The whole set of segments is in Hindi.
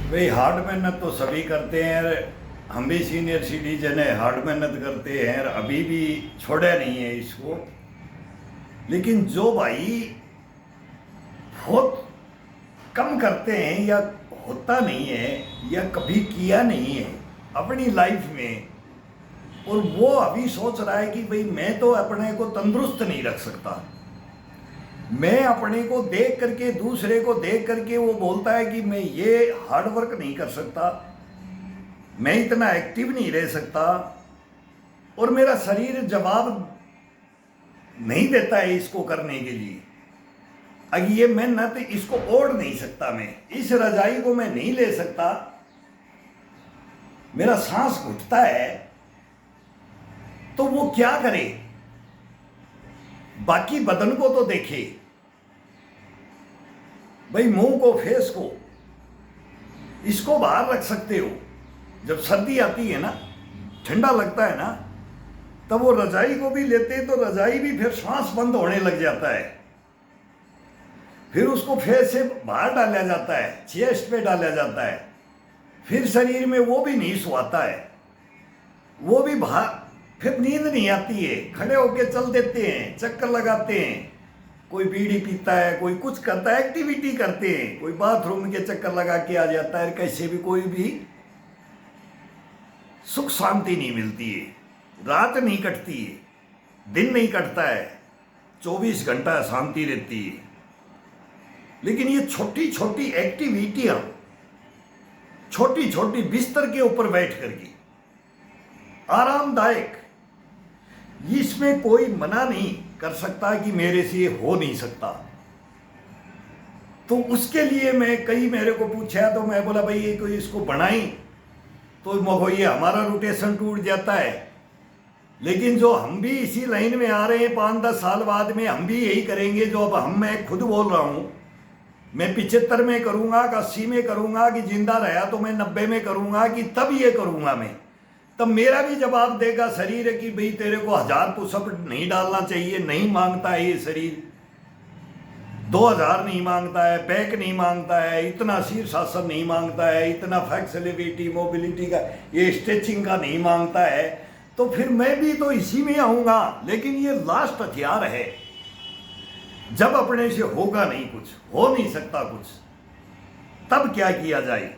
भाई हार्ड मेहनत तो सभी करते हैं। हम भी सीनियर सिटीजन है, हार्ड मेहनत करते हैं, अभी भी छोड़ा नहीं है इसको। लेकिन जो भाई बहुत कम करते हैं या होता नहीं है या कभी किया नहीं है अपनी लाइफ में, और वो अभी सोच रहा है कि भाई मैं तो अपने को तंदुरुस्त नहीं रख सकता, मैं अपने को देख करके दूसरे को देख करके वो बोलता है कि मैं ये हार्ड वर्क नहीं कर सकता, मैं इतना एक्टिव नहीं रह सकता, और मेरा शरीर जवाब नहीं देता है इसको करने के लिए। अगर ये मेहनत इसको ओढ़ नहीं सकता, मैं इस रजाई को मैं नहीं ले सकता, मेरा सांस घुटता है, तो वो क्या करे? बाकी बदन को तो देखे भाई, मुंह को, फेस को, इसको बाहर रख सकते हो। जब सर्दी आती है ना, ठंडा लगता है ना, तब वो रजाई को भी लेते तो रजाई भी फिर सांस बंद होने लग जाता है, फिर उसको फेस से बाहर डाला जाता है, चेस्ट पे डाला जाता है, फिर शरीर में वो भी नहीं सुहाता है, वो भी बाहर, फिर नींद नहीं आती है, खड़े होके चल देते हैं, चक्कर लगाते हैं, कोई बीड़ी पीता है, कोई कुछ करता है, एक्टिविटी करते हैं, कोई बाथरूम के चक्कर लगा के आ जाता है, कैसे भी कोई भी सुख शांति नहीं मिलती है, रात नहीं कटती है, दिन नहीं कटता है, 24 घंटा शांति रहती है। लेकिन ये छोटी छोटी एक्टिविटियां, छोटी छोटी बिस्तर के ऊपर बैठ करके आरामदायक, इसमें कोई मना नहीं कर सकता कि मेरे से ये हो नहीं सकता। तो उसके लिए मैं कई मेरे को पूछा, तो मैं बोला भाई ये कोई इसको बनाई तो मगो ये हमारा रोटेशन टूट जाता है। लेकिन जो हम भी इसी लाइन में आ रहे हैं, 5-10 साल बाद में हम भी यही करेंगे जो अब मैं खुद बोल रहा हूं। मैं 75 में करूंगा कि 80 में करूंगा, कि जिंदा रहा तो मैं 90 में करूंगा, कि तब ये करूंगा मैं, तब मेरा भी जवाब देगा शरीर कि भाई तेरे को 1000 पुशअप नहीं डालना चाहिए, नहीं मांगता है ये शरीर, 2000 नहीं मांगता है, बैक नहीं मांगता है, इतना शीर्षासन नहीं मांगता है, इतना फ्लेक्सिबिलिटी मोबिलिटी का, ये स्ट्रेचिंग का नहीं मांगता है, तो फिर मैं भी तो इसी में आऊंगा। लेकिन ये लास्ट हथियार है, जब अपने से होगा नहीं, कुछ हो नहीं सकता कुछ, तब क्या किया जाए?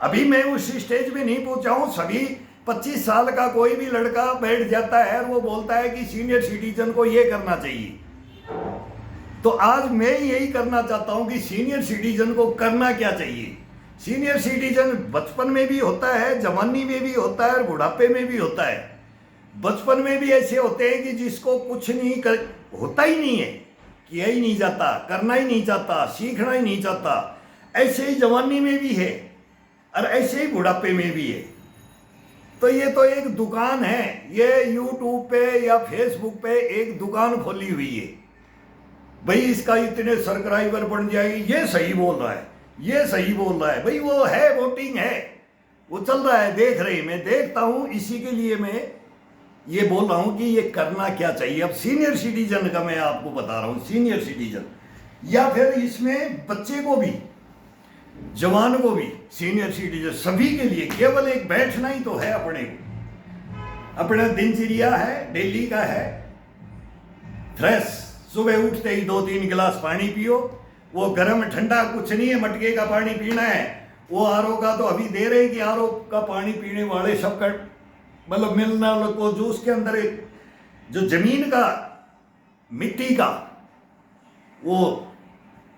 अभी मैं उस स्टेज में नहीं पहुंचा हूं। सभी 25 साल का कोई भी लड़का बैठ जाता है और वो बोलता है कि सीनियर सिटीजन को ये करना चाहिए। तो आज मैं यही करना चाहता हूं कि सीनियर सिटीजन को करना क्या चाहिए। सीनियर सिटीजन बचपन में भी होता है, जवानी में भी होता है, और बुढ़ापे में भी होता है। बचपन में भी ऐसे होते हैं कि जिसको कुछ नहीं होता ही नहीं है, किया ही नहीं जाता, करना ही नहीं चाहता, सीखना ही नहीं चाहता। ऐसे ही जवानी में भी है और ऐसे ही बुढ़ापे में भी है। तो ये तो एक दुकान है, ये यूट्यूब पे या फेसबुक पे एक दुकान खोली हुई है भाई, इसका इतने सब्सक्राइबर बन जाएगी, ये सही बोल रहा है, ये सही बोल रहा है भाई, वो है, वोटिंग है, वो चल रहा है, देख रहे, मैं देखता हूं। इसी के लिए मैं ये बोल रहा हूं कि ये करना क्या चाहिए। अब सीनियर सिटीजन का मैं आपको बता रहा हूं, सीनियर सिटीजन, या फिर इसमें बच्चे को भी, जवान को भी, सीनियर सिटीजन सभी के लिए केवल एक बैठना ही तो है। अपना दिनचर्या है, डेली का है, फ्रेश, सुबह उठते ही 2-3 गिलास पानी पियो, वो गर्म ठंडा कुछ नहीं है, मटके का पानी पीना है। वो आरओ का तो अभी दे रहे हैं कि आरओ का पानी पीने वाले सबका मतलब मिलना को, जो उसके अंदर एक जो जमीन का, मिट्टी का, वो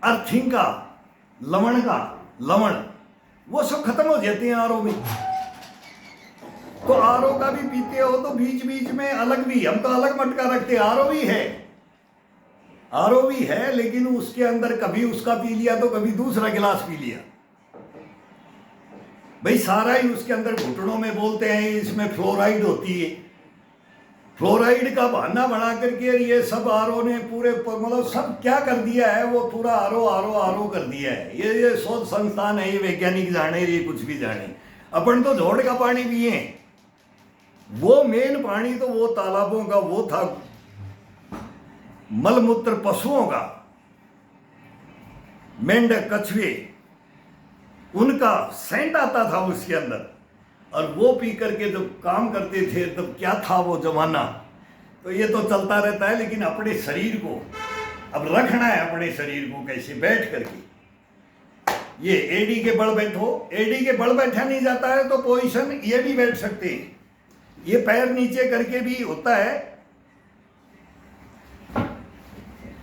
अर्थिंग का, लवण वो सब खत्म हो जाते हैं आरओ में। तो आरओ का भी पीते हो तो बीच बीच में अलग भी, हम तो अलग मटका रखते हैं, आरओ भी है, लेकिन उसके अंदर कभी उसका पी लिया तो कभी दूसरा गिलास पी लिया भाई, सारा ही उसके अंदर। घुटनों में बोलते हैं इसमें फ्लोराइड होती है, फ्लोराइड का बहाना बना करके ये सब आरओ ने पूरे मतलब सब क्या कर दिया है, वो पूरा आरओ कर दिया है। ये शोध संस्थान है, ये वैज्ञानिक जाने, ये कुछ भी जाने। अपन तो जोड़ का पानी पिए, वो मेन पानी तो वो तालाबों का वो था, मलमूत्र पशुओं का, मेंढक, कछुए, उनका सेंट आता था उसके अंदर, और वो पी करके जब काम करते थे तब क्या था वो जमाना। तो ये तो चलता रहता है, लेकिन अपने शरीर को अब रखना है, अपने शरीर को कैसे बैठ करके। ये एडी के बल बैठो, एडी के बल बैठा नहीं जाता है तो पोजीशन ये भी बैठ सकते हैं, ये पैर नीचे करके भी होता है,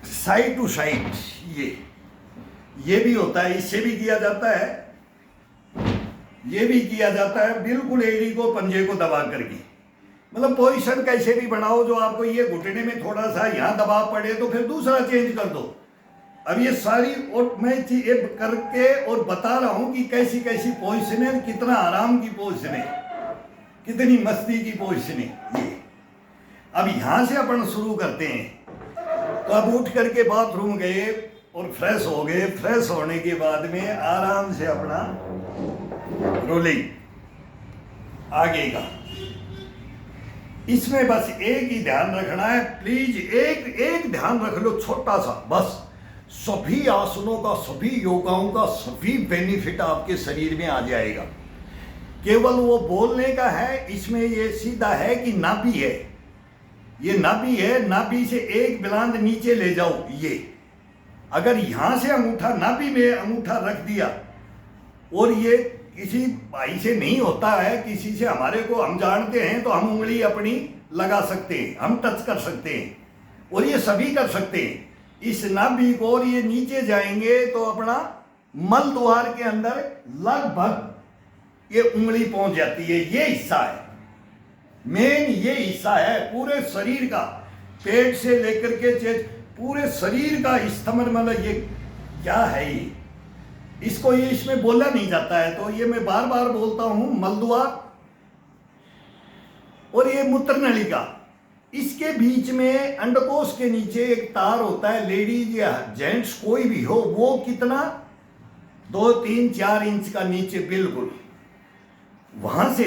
साइड टू साइड, ये भी होता है, इससे भी किया जाता है, ये भी किया जाता है, बिल्कुल एड़ी को पंजे को दबा करके। मतलब पोजीशन कैसे भी बनाओ, जो आपको ये घुटने में थोड़ा सा यहाँ दबाव पड़े तो फिर दूसरा चेंज कर दो। अब ये सारी और मैं ये करके और बता रहा हूँ कि कैसी कैसी पोजीशन है, कितना आराम की पोजीशन है, कितनी मस्ती की पोजीशन है ये। अब यहाँ से अपन शुरू करते हैं। तो अब उठ करके बाथरूम गए और फ्रेश हो गए, फ्रेश होने के बाद में आराम से अपना रोलिंग आगे का। इसमें बस एक ही ध्यान रखना है, प्लीज एक ध्यान रख लो छोटा सा, बस सभी आसनों का, सभी योगाओं का, सभी बेनिफिट आपके शरीर में आ जाएगा। केवल वो बोलने का है, इसमें ये सीधा है कि नाभि है, ये नाभि है, नाभि से एक बिलांद नीचे ले जाओ। ये अगर यहां से अंगूठा, नाभि में अंगूठा रख दिया, और ये किसी भाई से नहीं होता है, किसी से हमारे को हम जानते हैं तो हम उंगली अपनी लगा सकते हैं, हम टच कर सकते हैं, और ये सभी कर सकते हैं इस नाभि को। और ये नीचे जाएंगे तो अपना मल द्वार के अंदर लगभग ये उंगली पहुंच जाती है। ये हिस्सा है मेन, ये हिस्सा है पूरे शरीर का, पेट से लेकर के पूरे शरीर का स्तंभ। मतलब ये क्या है, ये इसको ये इसमें बोला नहीं जाता है, तो ये मैं बार बार बोलता हूं, मलद्वार और ये मूत्र नलिका, इसके बीच में अंडकोश के नीचे एक तार होता है। लेडीज या जेंट्स कोई भी हो, वो कितना 2, 3, 4 इंच का नीचे बिल्कुल, वहां से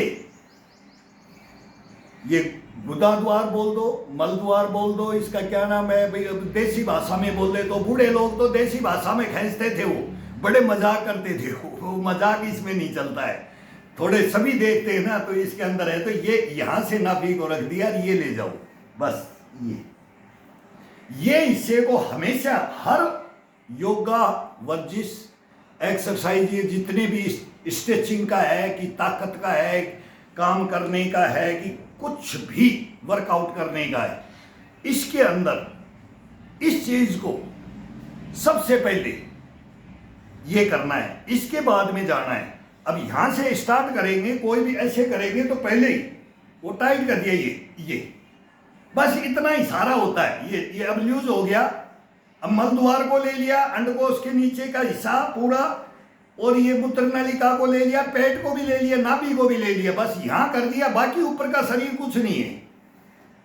ये गुदा द्वार बोल दो, मल द्वार बोल दो, इसका क्या नाम है भाई, देसी भाषा में बोल दे तो, बूढ़े लोग तो देसी भाषा में खींचते थे, वो बड़े मजाक करते थे, वो मजाक इसमें नहीं चलता है, थोड़े सभी देखते हैं ना, तो इसके अंदर है। तो ये यहां से नाभि को रख दिया, ये ले जाओ बस। ये हिस्से को हमेशा हर योगा, वर्जिश, एक्सरसाइज, ये जितने भी स्ट्रेचिंग का है कि ताकत का है, काम करने का है कि कुछ भी वर्कआउट करने का है, इसके अंदर इस चीज को सबसे पहले ये करना है, इसके बाद में जाना है। अब यहां से स्टार्ट करेंगे, कोई भी ऐसे करेंगे तो पहले ही वो टाइट कर दिया, ये बस इतना ही सारा होता है। ये अब लूज हो गया। अब मल द्वार को ले लिया, अंडकोश के नीचे का हिस्सा पूरा, और ये मूत्र नलिका को ले लिया, पेट को भी ले लिया, नाभि को भी ले लिया, बस यहां कर दिया। बाकी ऊपर का शरीर कुछ नहीं है,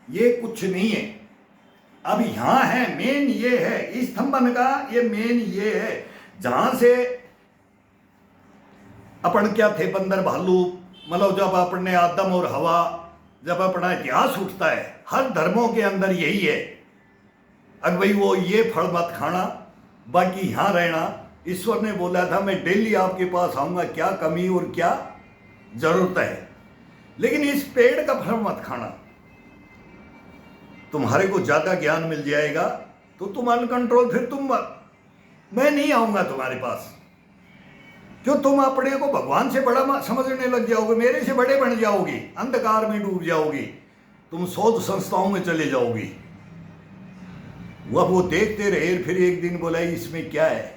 ये कुछ नहीं है। अब यहां है मेन, ये है स्तंभन का, ये मेन ये है, जहां से अपन क्या थे, बंदर भालू, मतलब जब अपने आदम और हवा, जब अपना इतिहास उठता है, हर धर्मों के अंदर यही है, अब भाई वो ये फल मत खाना, बाकी यहां रहना। ईश्वर ने बोला था मैं डेली आपके पास आऊंगा, क्या कमी और क्या जरूरत है, लेकिन इस पेड़ का फल मत खाना, तुम्हारे को ज्यादा ज्ञान मिल जाएगा तो तुम अनकंट्रोल, फिर तुम, मैं नहीं आऊंगा तुम्हारे पास, जो तुम अपने को भगवान से बड़ा समझने लग जाओगे, मेरे से बड़े बन जाओगे, अंधकार में डूब जाओगे, तुम शोध संस्थाओं में चले जाओगे। वह वो देखते रहे, फिर एक दिन बोला इसमें क्या है,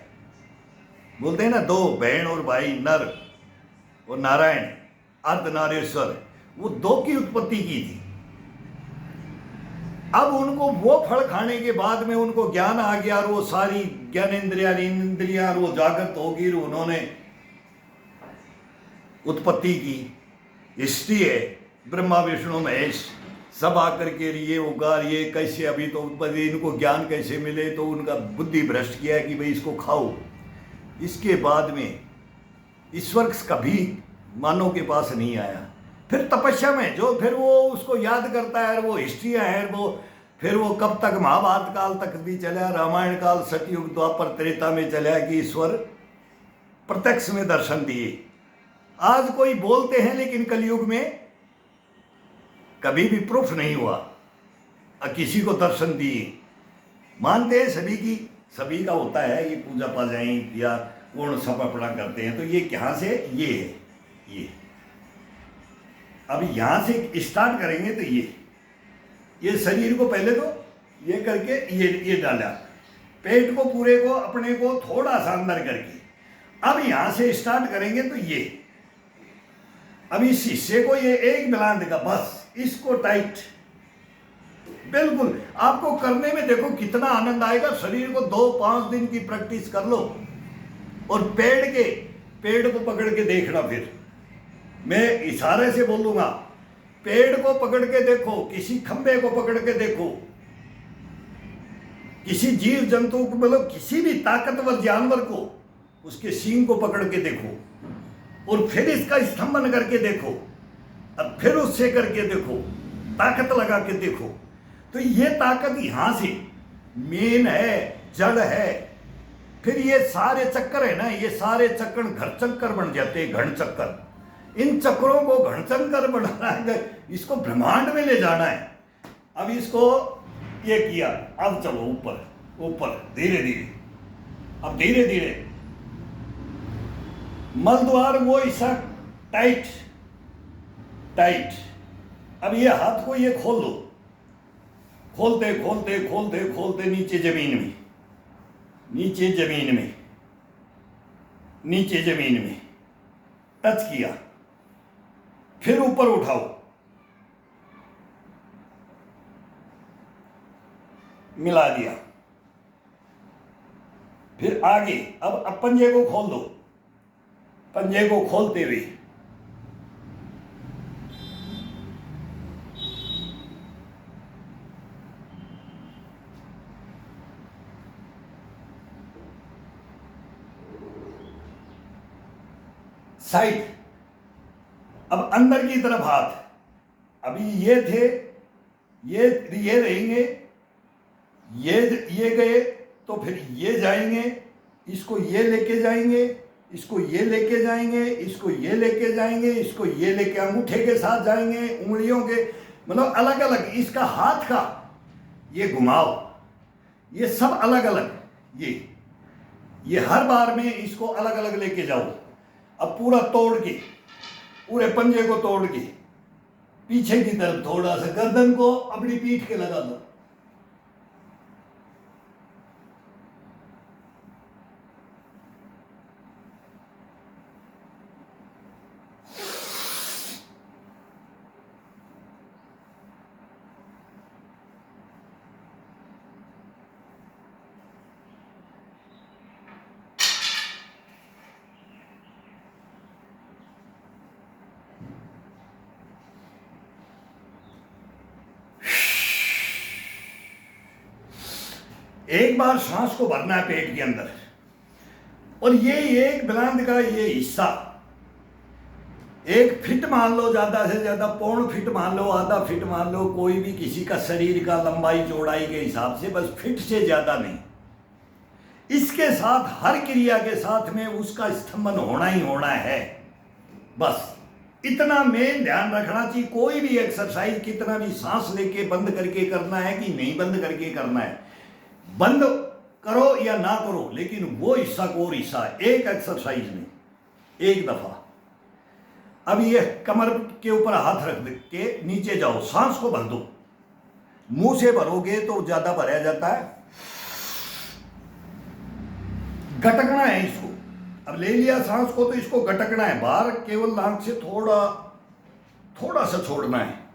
बोलते हैं ना, 2 बहन और भाई, नर और नारायण, अर्धनारेश्वर, वो 2 की उत्पत्ति की थी। अब उनको वो फल खाने के बाद में उनको ज्ञान आ गया, और वो सारी ज्ञानेंद्रियां वो जागृत होगी, उन्होंने उत्पत्ति की। हिस्ट्री है, ब्रह्मा विष्णु महेश सब आकर के ये उगार, ये कैसे, अभी तो इनको ज्ञान कैसे मिले, तो उनका बुद्धि भ्रष्ट किया कि भाई इसको खाओ। इसके बाद में ईश्वर कभी मानव के पास नहीं आया। फिर तपस्या में जो, फिर वो उसको याद करता है, वो हिस्ट्रियाँ हैं, वो फिर वो कब तक महाभारत काल तक भी चला, रामायण काल, सतयुग, द्वापर, त्रेता में चला कि ईश्वर प्रत्यक्ष में दर्शन दिए। आज कोई बोलते हैं लेकिन कलयुग में कभी भी प्रूफ नहीं हुआ किसी को दर्शन दिए। मानते हैं सभी की, सभी का होता है ये पूजा पाजाएं या पूर्ण समर्पण करते हैं। तो ये कहाँ से, ये है ये। अब यहाँ से स्टार्ट करेंगे तो ये शरीर को पहले तो ये करके ये डाला, पेट को पूरे को अपने को थोड़ा सा अंदर करके। अब यहाँ से स्टार्ट करेंगे तो ये, अब इस हिस्से को ये एक मिलान देगा, बस इसको टाइट। बिल्कुल आपको करने में देखो कितना आनंद आएगा। शरीर को 2-5 दिन की प्रैक्टिस कर लो और पेड़ को पकड़ के देखना। फिर मैं इशारे से बोलूंगा, पेड़ को पकड़ के देखो, किसी खंबे को पकड़ के देखो, किसी जीव जंतु को, मतलब किसी भी ताकतवर जानवर को, उसके सींग को पकड़ के देखो और फिर इसका स्तंभन करके देखो, अब फिर उससे करके देखो, ताकत लगा के देखो। तो ये ताकत यहां से मेन है, जड़ है। फिर ये सारे चक्कर है ना, ये सारे चक्कर घर चक्कर बन जाते हैं, घन चक्कर। इन चक्रों को घन चक्कर बनाना है, इसको ब्रह्मांड में ले जाना है। अब इसको ये किया, अब चलो ऊपर ऊपर धीरे धीरे, अब धीरे धीरे मलद्वार वो ऐसा टाइट टाइट। अब ये हाथ को ये खोल दो, खोलते खोलते खोलते खोलते नीचे जमीन में, नीचे जमीन में, नीचे जमीन में टच किया, फिर ऊपर उठाओ, मिला दिया, फिर आगे। अब पंजे को खोल दो, पंजे को खोलते हुए साइड, अब अंदर की तरफ हाथ। अभी ये थे, ये रहेंगे, ये गए तो फिर ये जाएंगे, इसको ये लेके जाएंगे, इसको ये लेके जाएंगे, इसको ये लेके जाएंगे, इसको ये लेके अंगूठे के साथ जाएंगे, उंगलियों के, मतलब अलग अलग। इसका हाथ का ये घुमाओ, ये सब अलग अलग। ये हर बार में इसको अलग अलग लेके जाओ। अब पूरा तोड़ के, पूरे पंजे को तोड़ के पीछे की तरफ थोड़ा सा गर्दन को अपनी पीठ के लगा दो। एक बार सांस को भरना है पेट के अंदर, और ये एक बिलांद का ये हिस्सा 1 फीट मान लो, ज्यादा से ज्यादा 1.25 फीट मान लो, आधा फीट मान लो, कोई भी किसी का शरीर का लंबाई चौड़ाई के हिसाब से, बस फीट से ज्यादा नहीं। इसके साथ हर क्रिया के साथ में उसका स्तंभन होना ही होना है। बस इतना मेन ध्यान रखना चाहिए। कोई भी एक्सरसाइज कितना भी सांस लेके बंद करके करना है कि नहीं बंद करके करना है, बंद करो या ना करो, लेकिन वो हिस्सा को और हिस्सा एक एक्सरसाइज में एक दफा। अब ये कमर के ऊपर हाथ रख के नीचे जाओ, सांस को भर दो। मुंह से भरोगे तो ज्यादा भरा जाता है, गटकना है इसको। अब ले लिया सांस को तो इसको गटकना है बाहर, केवल नाक से थोड़ा थोड़ा सा छोड़ना है।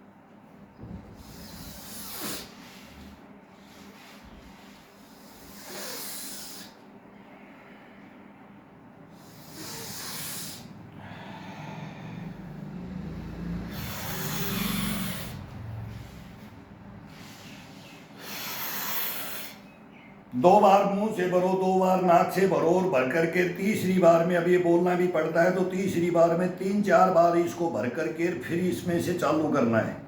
दो बार मुंह से भरो, 2 बार नाक से भरो, और भर करके तीसरी बार में, अब ये बोलना भी पड़ता है तो तीसरी बार में 3-4 बार इसको भर करके फिर इसमें से चालू करना है।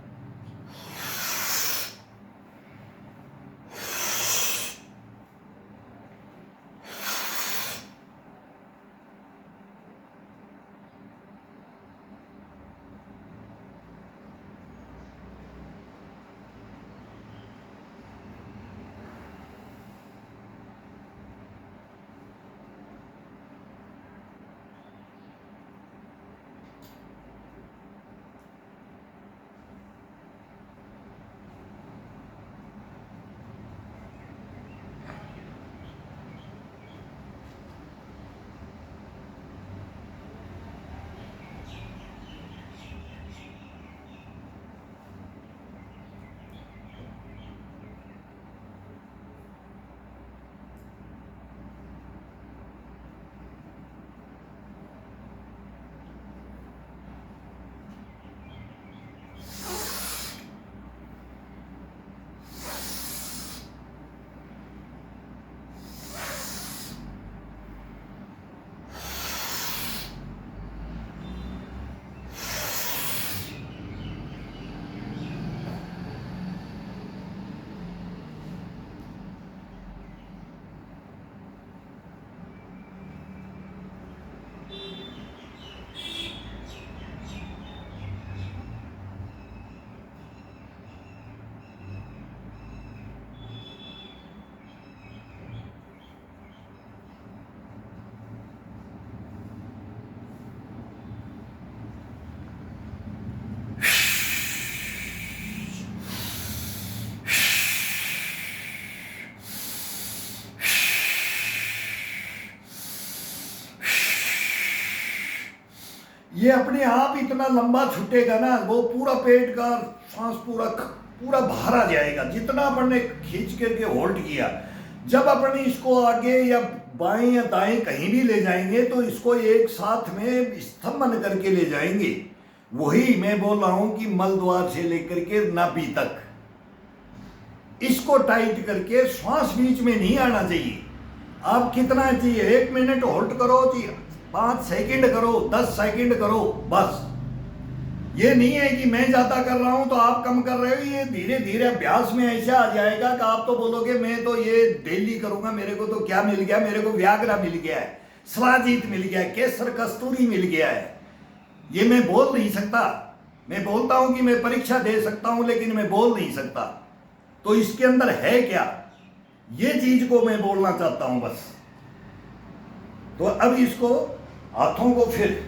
ये अपने आप इतना लंबा छूटेगा ना, वो पूरा पेट का सांस पूरा पूरा बाहर आ जाएगा जितना अपन ने खींच करके होल्ड किया। जब अपन इसको आगे या बाएं या दाएं कहीं भी ले जाएंगे तो इसको एक साथ में स्तंभन करके ले जाएंगे। वही मैं बोल रहा हूं कि मल द्वार से लेकर के नाभि तक इसको टाइट करके श्वास बीच में नहीं आना चाहिए। आप कितना चाहिए, 1 मिनट होल्ड करो जी, 5 सेकंड करो, 10 सेकंड करो, बस। ये नहीं है कि मैं ज्यादा कर रहा हूं तो आप कम कर रहे हो। ये धीरे धीरे अभ्यास में ऐसा आ जाएगा कि आप तो बोलोगे मैं तो ये डेली करूंगा, मेरे को तो क्या मिल गया, मेरे को व्याग्रा मिल गया है, स्वाजीत मिल गया है, केसर कस्तूरी मिल गया है। ये मैं बोल नहीं सकता। मैं बोलता हूं कि मैं परीक्षा दे सकता हूं लेकिन मैं बोल नहीं सकता। तो इसके अंदर है क्या, ये चीज को मैं बोलना चाहता हूं बस। तो अब इसको हाथों को फिर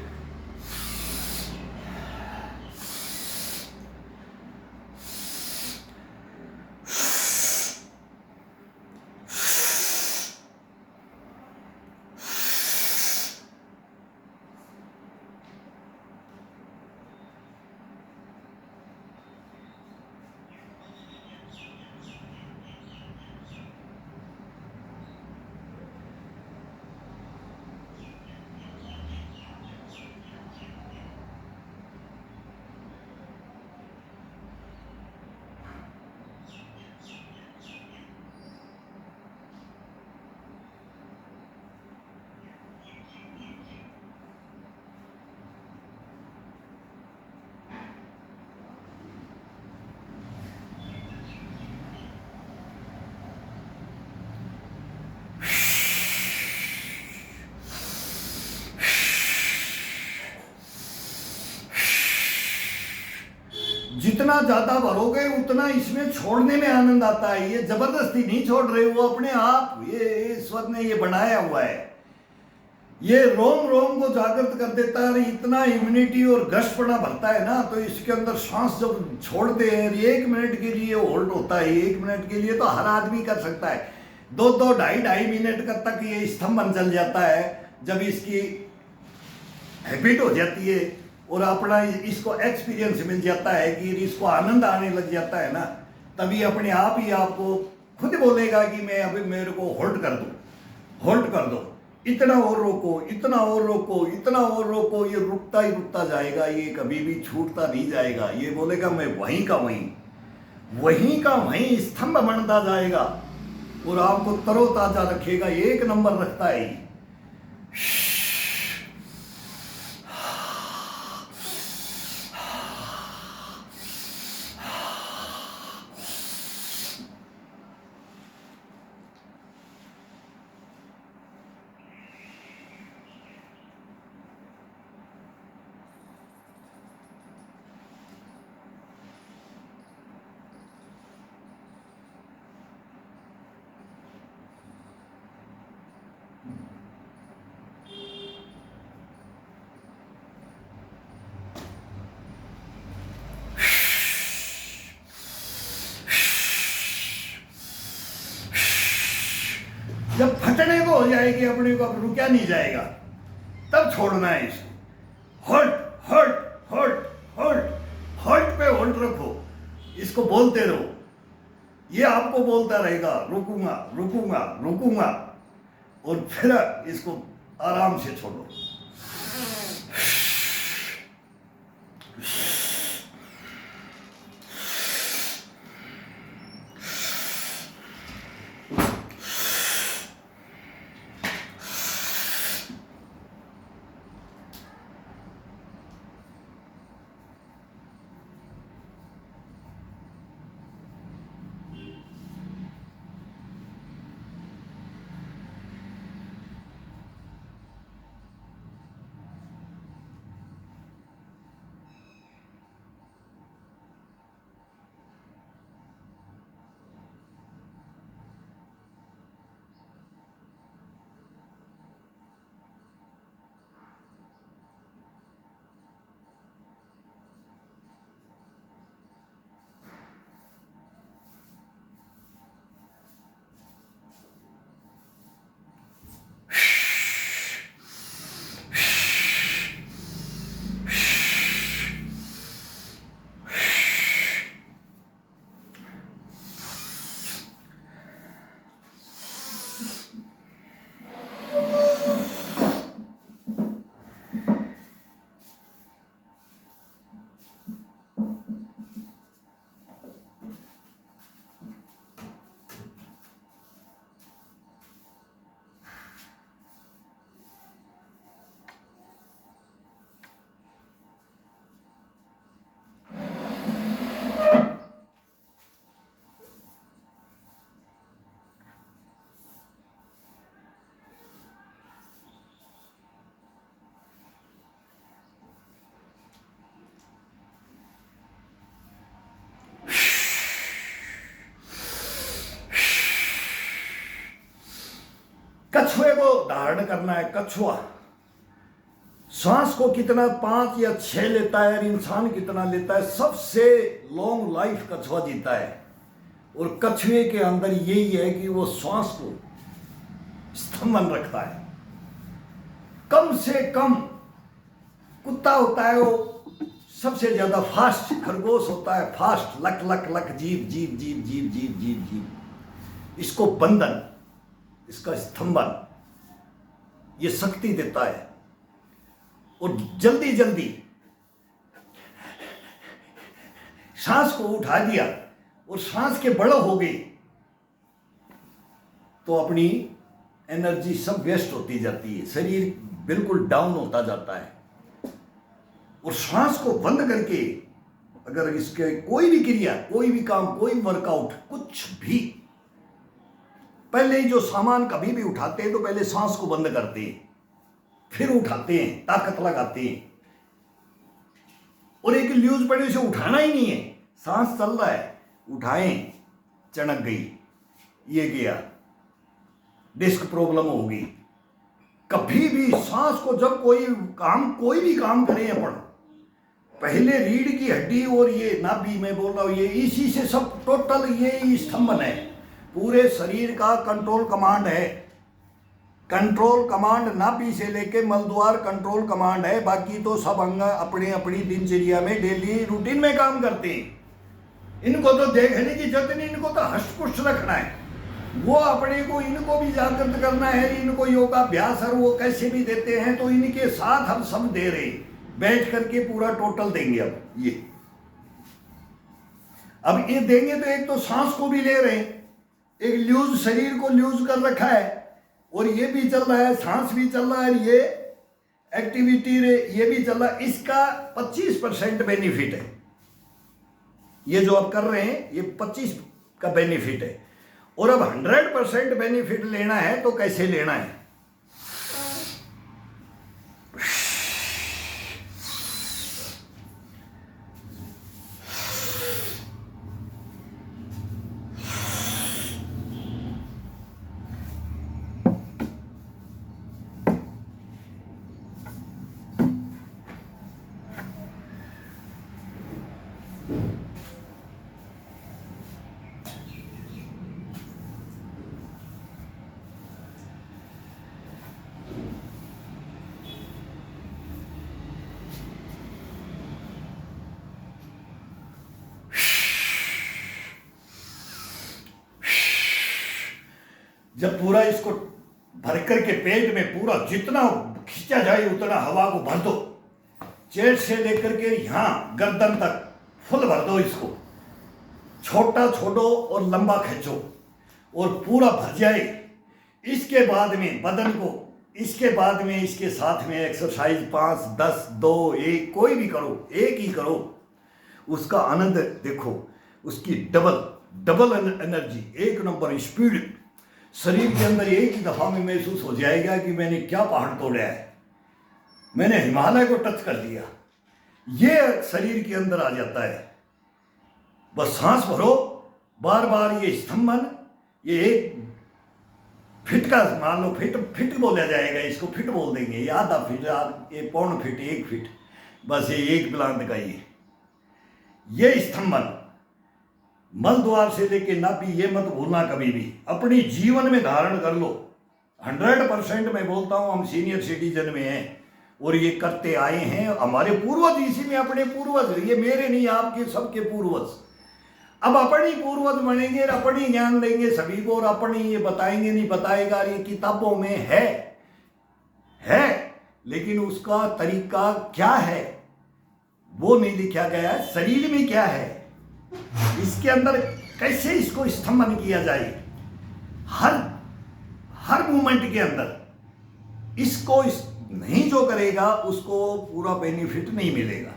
जितना ज्यादा भरोगे उतना इसमें छोड़ने में आनंद आता है। ये जबरदस्ती नहीं छोड़ रहे, वो अपने आप ये ईश्वर ने ये बनाया हुआ है। ये रोम रोम को जागृत कर देता है। इतना इम्यूनिटी और गश्तपना भरता है ना, तो इसके अंदर सांस जब छोड़ते हैं 1 मिनट के लिए होल्ड होता है। 1 मिनट के लिए तो हर आदमी कर सकता है। 2-2, 2.5 मिनट का तक ये स्तंभन चल जाता है जब इसकी हैबिट हो जाती है और अपना इसको एक्सपीरियंस मिल जाता है कि इसको आनंद आने लग जाता है ना, तभी अपने आप ही आपको खुद बोलेगा कि मैं अभी मेरे को होल्ड कर दो, होल्ड कर दो, इतना और रोको, इतना और रोको, इतना और रोको। ये रुकता ही रुकता जाएगा, ये कभी भी छूटता नहीं जाएगा। ये बोलेगा मैं वहीं का वहीं, वहीं का वहीं स्तंभ बनता जाएगा और आपको तरोताजा रखेगा। 1 नंबर रखता है ये। जब फटने को हो जाएगी अपने को, अब रुका नहीं जाएगा, तब छोड़ना है इसको। Hold hold hold hold, hold पे होल्ड रखो, इसको बोलते रहो। ये आपको बोलता रहेगा रुकूंगा रुकूंगा रुकूंगा, और फिर इसको आराम से छोड़ो। कछुए को धारण करना है। कछुआ सांस को कितना 5 या 6 लेता है और इंसान कितना लेता है। सबसे लॉन्ग लाइफ कछुआ जीता है। और कछुए के अंदर यही है कि वो श्वास को स्तंभन रखता है। कम से कम कुत्ता होता है वो सबसे ज्यादा फास्ट, खरगोश होता है फास्ट, लक लक लक, जीव जीव जीव जीव जीव जीव जीव। इसको बंधन, इसका स्तंभन ये शक्ति देता है। और जल्दी जल्दी सांस को उठा दिया और सांस के बड़ा हो गई तो अपनी एनर्जी सब वेस्ट होती जाती है, शरीर बिल्कुल डाउन होता जाता है। और सांस को बंद करके अगर इसके कोई भी क्रिया, कोई भी काम, कोई वर्कआउट, कुछ भी, पहले ही जो सामान कभी भी उठाते हैं तो पहले सांस को बंद करते हैं, फिर उठाते हैं, ताकत लगाते हैं। और एक ल्यूज पड़े से उठाना ही नहीं है, सांस चल रहा है, उठाएं, चढ़क गई, ये गया, डिस्क प्रॉब्लम हो गई। कभी भी सांस को जब कोई भी काम करें अपन, पहले रीढ़ की हड्डी और ये नाभि में बोल रहा हूं, ये इसी से सब टोटल ये स्तंभन है। पूरे शरीर का कंट्रोल कमांड है। कंट्रोल कमांड नाभि से लेके मलद्वार कंट्रोल कमांड है। बाकी तो सब अंग अपनी अपनी दिनचर्या में डेली रूटीन में काम करते हैं। इनको तो देखने की जरूरत नहीं, इनको तो हष्ट-पुष्ट रखना है। वो अपने को, इनको भी जागृत करना है। इनको योगाभ्यास और वो कैसे भी देते हैं तो इनके साथ हम सब दे रहे, बैठ करके पूरा टोटल देंगे। अब ये देंगे तो एक तो सांस को भी ले रहे हैं, एक लूज, शरीर को लूज कर रखा है, और ये भी चल रहा है, सांस भी चल रहा है, ये एक्टिविटी ये भी चल रहा है। इसका 25% बेनिफिट है। ये जो आप कर रहे हैं ये 25 का बेनिफिट है। और अब 100% बेनिफिट लेना है तो कैसे लेना है? जब पूरा इसको भर करके पेट में पूरा जितना खींचा जाए उतना हवा को भर दो, चेस्ट से लेकर के यहाँ गर्दन तक फुल भर दो। इसको छोटा छोड़ो और लंबा खींचो और पूरा भर जाए। इसके बाद में बदन को, इसके बाद में इसके साथ में एक्सरसाइज 5, 10, 2, 1 कोई भी करो, एक ही करो। उसका आनंद देखो, उसकी डबल एनर्जी, एक नंबर स्पीड शरीर के अंदर एक ही दफा में महसूस हो जाएगा कि मैंने क्या पहाड़ तोड़ा है, मैंने हिमालय को टच कर दिया। ये शरीर के अंदर आ जाता है। बस सांस भरो, बार बार ये स्तंभन, ये एक फिट का मान लो, फिट बोला जाएगा, इसको फिट बोल देंगे। ये आधा फिट, ये पौन फिट, 1 फिट, बस ये एक बिलांद का ये स्तंभन मल द्वार से लेके नाभि, ये मत भूलना कभी भी, अपनी जीवन में धारण कर लो। 100% मैं बोलता हूं, हम सीनियर सिटीजन में हैं और ये करते आए हैं। हमारे पूर्वज इसी में, अपने पूर्वज, ये मेरे नहीं आपके सबके पूर्वज। अब अपनी पूर्वज बनेंगे, अपनी ज्ञान देंगे सभी को, और अपनी ये बताएंगे, नहीं बताएगा, ये किताबों में है, लेकिन उसका तरीका क्या है वो नहीं लिखा गया है। शरीर में क्या है, इसके अंदर कैसे इसको स्तंभन किया जाए, हर मूवमेंट के अंदर इसको नहीं जो करेगा उसको पूरा बेनिफिट नहीं मिलेगा,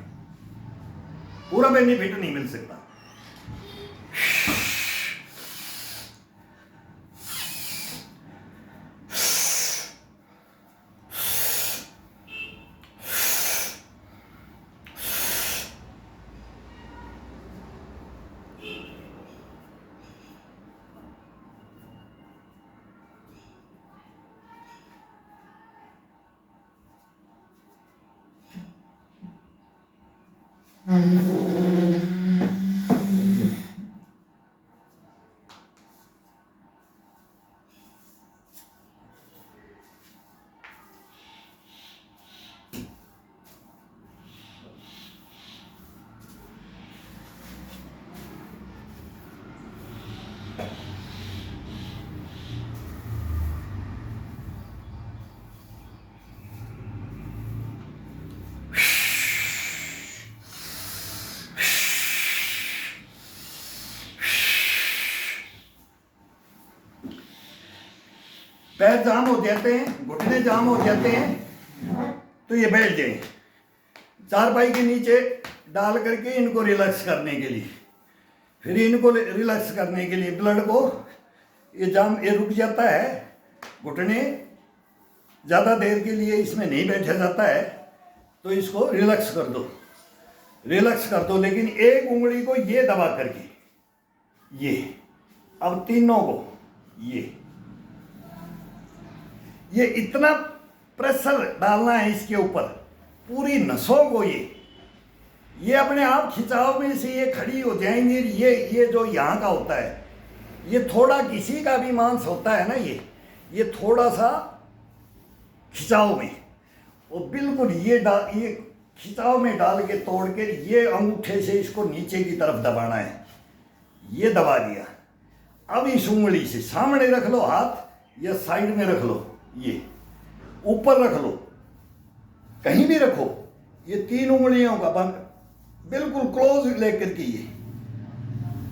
पूरा बेनिफिट नहीं मिल सकता। पैर जाम हो जाते हैं, घुटने जाम हो जाते हैं, तो ये बैठ जाए चारपाई के नीचे डाल करके इनको रिलैक्स करने के लिए। फिर इनको रिलैक्स करने के लिए ब्लड को ये रुक जाता है, घुटने ज़्यादा देर के लिए इसमें नहीं बैठा जाता है, तो इसको रिलैक्स कर दो, रिलैक्स कर दो। लेकिन एक उंगली को ये दबा करके, ये अब तीनों को ये इतना प्रेशर डालना है इसके ऊपर, पूरी नसों को ये अपने आप खिंचाव में से ये खड़ी हो जाएंगी। ये जो यहाँ का होता है, ये थोड़ा किसी का भी मांस होता है ना, ये थोड़ा सा खिंचाव में, वो बिल्कुल ये खिंचाव में डाल के तोड़ के ये अंगूठे से इसको नीचे की तरफ दबाना है। ये दबा दिया। अब इस उंगली से सामने रख लो हाथ, या साइड में रख लो, ये ऊपर रख लो, कहीं भी रखो। ये तीन उंगलियों का बंद बिल्कुल क्लोज लेकर के, ये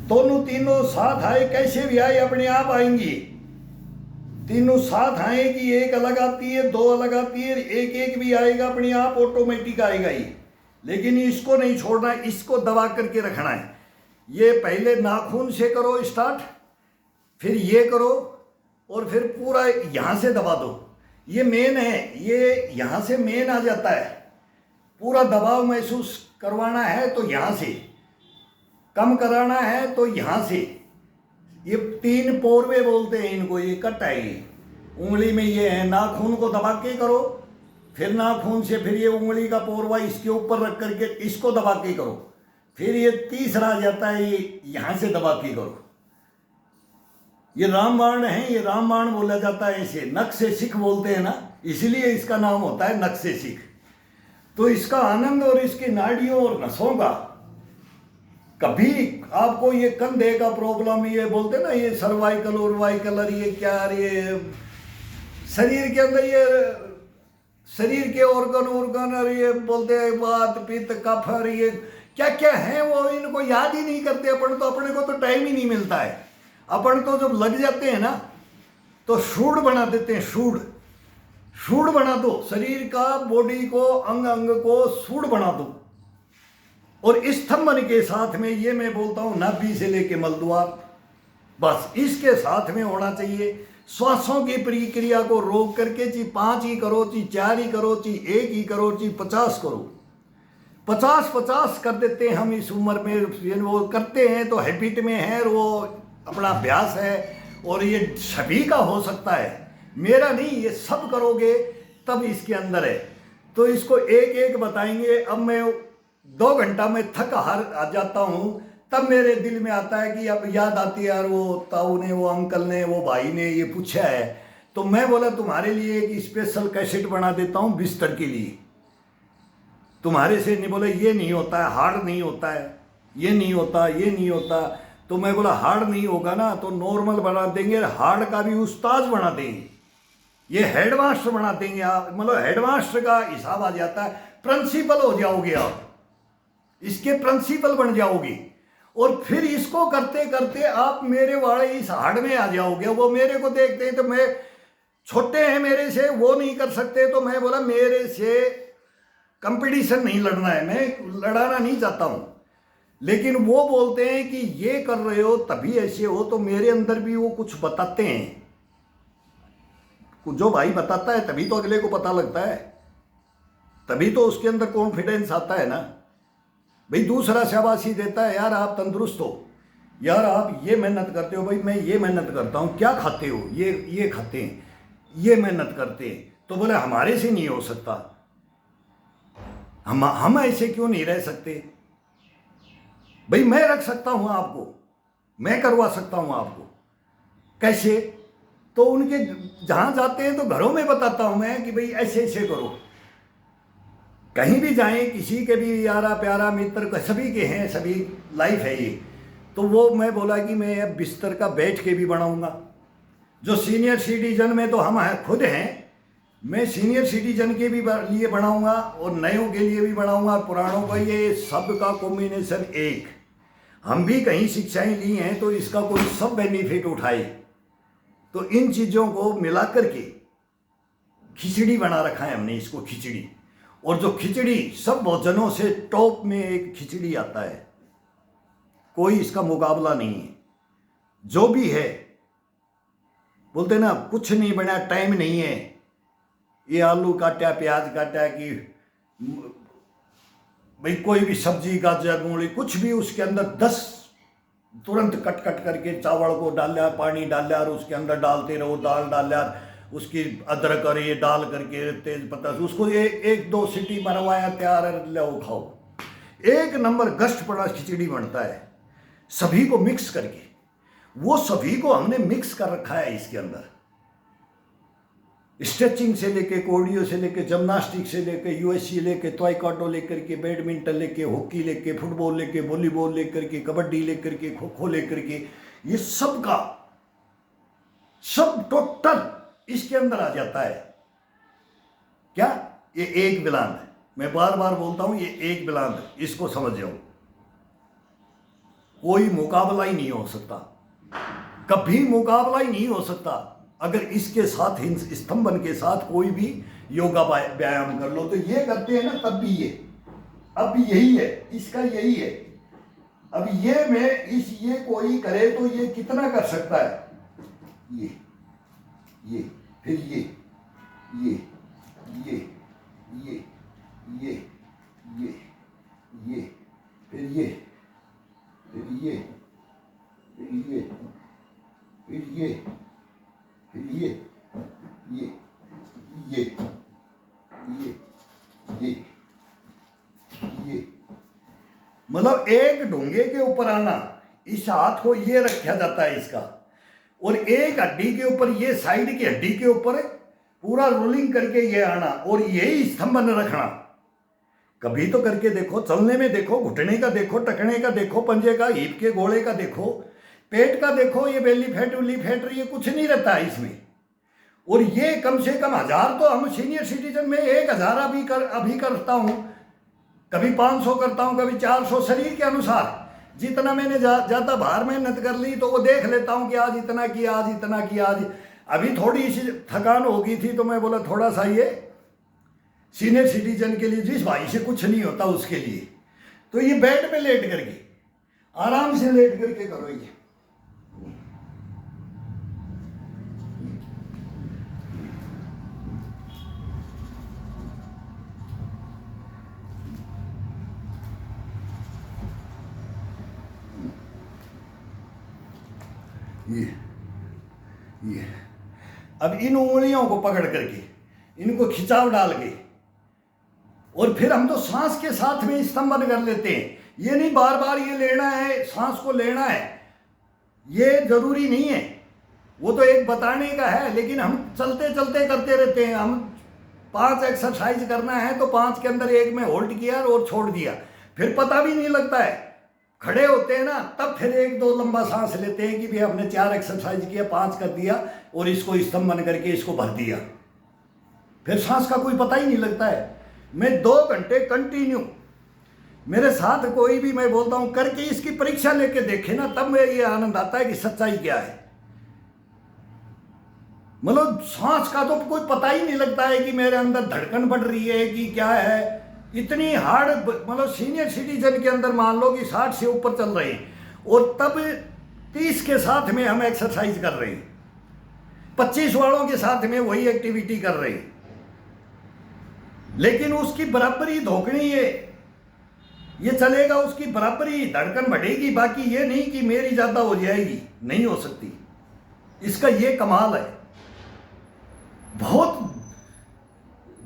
दोनों तीनों साथ आए, कैसे भी आए अपने आप आएंगी। तीनों साथ आएगी, एक अलग आती है, दो अलग आती है, एक एक भी आएगा अपने आप, ऑटोमेटिक आएगा ये। लेकिन इसको नहीं छोड़ना, इसको दबा करके रखना है। ये पहले नाखून से करो स्टार्ट, फिर ये करो, और फिर पूरा यहाँ से दबा दो। ये मेन है, ये यहाँ से मेन आ जाता है। पूरा दबाव महसूस करवाना है तो यहाँ से, कम कराना है तो यहाँ से। ये तीन पोरवे बोलते हैं इनको, ये कट है, ये उंगली में ये है। नाखून को दबा के करो, फिर नाखून से फिर ये उंगली का पोरवा इसके ऊपर रख करके इसको दबा के करो, फिर ये तीसरा आ जाता है, ये यहाँ से दबा के करो। ये रामबाण है, ये रामबाण बोला जाता है इसे। नख से सिख बोलते हैं ना, इसलिए इसका नाम होता है नख से सिख। तो इसका आनंद और इसकी नाड़ियों और नसों का, कभी आपको ये कंधे का प्रॉब्लम, ये बोलते ना, ये सर्वाइकल और वाइकलर, ये क्या, ये शरीर के अंदर, ये शरीर के ऑर्गन और ये बोलते हैं वात पित्त कफ, ये क्या क्या है वो इनको याद ही नहीं करते अपन। तो अपने को तो टाइम ही नहीं मिलता है। अपन तो जब लग जाते हैं ना, तो शूड बना देते हैं, शूड बना दो शरीर का, बॉडी को, अंग अंग को शूड बना दो। और स्तंभन के साथ में ये मैं बोलता हूँ, नाभि से लेके मलद्वार, बस इसके साथ में होना चाहिए। श्वासों की प्रक्रिया को रोक करके ची 5 ही करो, ची 4 ही करो, ची 1 ही करो, ची 50 करो। 50 कर देते हैं हम इस उम्र में। वो करते हैं तो हैबिट में है, और वो अपना अभ्यास है, और ये सभी का हो सकता है, मेरा नहीं। ये सब करोगे तब इसके अंदर है। तो इसको एक एक बताएंगे। अब मैं 2 घंटा में थक हार आ जाता हूँ, तब मेरे दिल में आता है कि अब याद आती है, यार वो ताऊ ने, वो अंकल ने, वो भाई ने ये पूछा है, तो मैं बोला तुम्हारे लिए एक स्पेशल कैसेट बना देता हूँ बिस्तर के लिए। तुम्हारे से नहीं, बोला ये नहीं होता है, हार्ड नहीं होता है, ये नहीं होता, ये नहीं होता। तो मैं बोला हार्ड नहीं होगा ना तो नॉर्मल बना देंगे, हार्ड का भी उस्ताद बना देंगे, ये हेडमास्टर बना देंगे। आप मतलब हेडमास्टर का हिसाब आ जाता है, प्रिंसिपल हो जाओगे आप, इसके प्रिंसिपल बन जाओगे। और फिर इसको करते करते आप मेरे वाले इस हार्ड में आ जाओगे। वो मेरे को देखते हैं तो मैं, छोटे हैं मेरे से, वो नहीं कर सकते, तो मैं बोला मेरे से कंपटीशन नहीं लड़ना है, मैं लड़ाना नहीं चाहता हूँ। लेकिन वो बोलते हैं कि ये कर रहे हो तभी ऐसे हो, तो मेरे अंदर भी वो कुछ बताते हैं। जो भाई बताता है तभी तो अगले को पता लगता है, तभी तो उसके अंदर कॉन्फिडेंस आता है ना भाई। दूसरा शाबाशी देता है, यार आप तंदुरुस्त हो, यार आप ये मेहनत करते हो, भाई मैं ये मेहनत करता हूँ, क्या खाते हो, ये खाते हैं, ये मेहनत करते हैं। तो बोले हमारे से नहीं हो सकता, हम ऐसे क्यों नहीं रह सकते। भाई मैं रख सकता हूं आपको, मैं करवा सकता हूं आपको। कैसे? तो उनके जहां जाते हैं तो घरों में बताता हूं मैं कि भाई ऐसे ऐसे करो। कहीं भी जाएं, किसी के भी यारा प्यारा मित्र सभी के हैं, सभी लाइफ है ये। तो वो मैं बोला कि मैं अब बिस्तर का बैठ के भी बनाऊंगा। जो सीनियर सिटीजन में तो हम खुद हैं, मैं सीनियर सिटीजन के भी लिए बनाऊंगा और नयों के लिए भी बनाऊंगा, पुरानों का, ये सब का कॉम्बिनेशन एक। हम भी कहीं शिक्षाएं ली हैं तो इसका कोई सब बेनिफिट उठाए। तो इन चीज़ों को मिलाकर के खिचड़ी बना रखा है हमने, इसको खिचड़ी। और जो खिचड़ी सब भोजनों से टॉप में एक खिचड़ी आता है, कोई इसका मुकाबला नहीं है। जो भी है, बोलते ना कुछ नहीं बना, टाइम नहीं है, ये आलू काटा प्याज काटा कि भाई कोई भी सब्जी गाजर मूली कुछ भी उसके अंदर 10 तुरंत कट कट करके चावल को डाला, पानी डाला और उसके अंदर डालते रहो, दाल डाला, उसकी अदरक और ये डाल करके तेज पत्ता उसको एक दो सीटी मरवाया, तैयार है, लो खाओ। एक नंबर गश्त पड़ा खिचड़ी बनता है सभी को मिक्स करके। वो सभी को हमने मिक्स कर रखा है इसके अंदर, स्ट्रेचिंग से लेके, कार्डियो से लेके, जिम्नास्टिक से लेके, यूएससी लेके, ताइक्वांडो लेकर के, बैडमिंटन लेके, हॉकी लेके, फुटबॉल लेके, वॉलीबॉल लेकर के, कबड्डी लेकर के, खो खो लेकर के, ये सब का सब टोटल इसके अंदर आ जाता है। क्या? ये एक बिलान है, मैं बार बार बोलता हूं, ये एक बिलान है, इसको समझ जाओ। कोई मुकाबला ही नहीं हो सकता, कभी मुकाबला ही नहीं हो सकता। अगर इसके साथ स्तंभन के साथ कोई भी योगा व्यायाम कर लो तो ये करते हैं ना, तब भी ये अब यही है, इसका यही है। अब ये में ये कोई करे तो ये कितना कर सकता है? ये फिर ये ये ये ये ये ये ये फिर ये फिर ये फिर ये फिर ये फिर ये ये ये ये ये मतलब एक ढोंगे के ऊपर आना, इस हाथ को ये रखा जाता है इसका, और एक हड्डी के ऊपर, ये साइड की हड्डी के ऊपर पूरा रोलिंग करके ये आना और यही स्तंभन रखना। कभी तो करके देखो, चलने में देखो, घुटने का देखो, टकने का देखो, पंजे का, हिप के गोले का देखो, पेट का देखो, ये बेली फैट उली फैट ये कुछ नहीं रहता है इसमें। और ये कम से कम 1000 तो हम सीनियर सिटीजन में 1000 अभी करता हूं, कभी 500 करता हूं, कभी 400, शरीर के अनुसार। जितना मैंने ज़्यादा भार मेहनत कर ली तो वो देख लेता हूं कि आज इतना किया, आज इतना किया। आज अभी थोड़ी सी थकान हो गई थी तो मैं बोला थोड़ा सा ये सीनियर सिटीजन के लिए, जिस भाई से कुछ नहीं होता उसके लिए, तो ये बेड पे लेट करके, आराम से लेट करके करो ये। ये अब इन उंगलियों को पकड़ करके इनको खिंचाव डाल के, और फिर हम तो सांस के साथ में स्तंभन कर लेते हैं। ये नहीं बार बार ये लेना है, सांस को लेना है, ये जरूरी नहीं है। वो तो एक बताने का है, लेकिन हम चलते चलते करते रहते हैं। हम 5 एक्सरसाइज करना है तो 5 के अंदर एक में होल्ड किया और छोड़ दिया, फिर पता भी नहीं लगता है। खड़े होते हैं ना, तब फिर 1-2 लंबा सांस लेते हैं कि भाई हमने 4 एक्सरसाइज किया, 5 कर दिया और इसको स्तंभन करके इसको भर दिया, फिर सांस का कोई पता ही नहीं लगता है। मैं 2 घंटे कंटिन्यू, मेरे साथ कोई भी मैं बोलता हूं करके इसकी परीक्षा लेके देखे ना, तब मैं ये आनंद आता है कि सच्चाई क्या है। मतलब सांस का तो कोई पता ही नहीं लगता है कि मेरे अंदर धड़कन बढ़ रही है कि क्या है। इतनी हार्ड, मतलब सीनियर सिटीजन के अंदर मान लो कि 60 से ऊपर चल रहे हैं, और तब 30 के साथ में हम एक्सरसाइज कर रहे हैं, 25 वालों के साथ में वही एक्टिविटी कर रहे हैं, लेकिन उसकी बराबरी धोखनी है, ये चलेगा, उसकी बराबरी धड़कन बढ़ेगी। बाकी ये नहीं कि मेरी ज्यादा हो जाएगी, नहीं हो सकती। इसका ये कमाल है, बहुत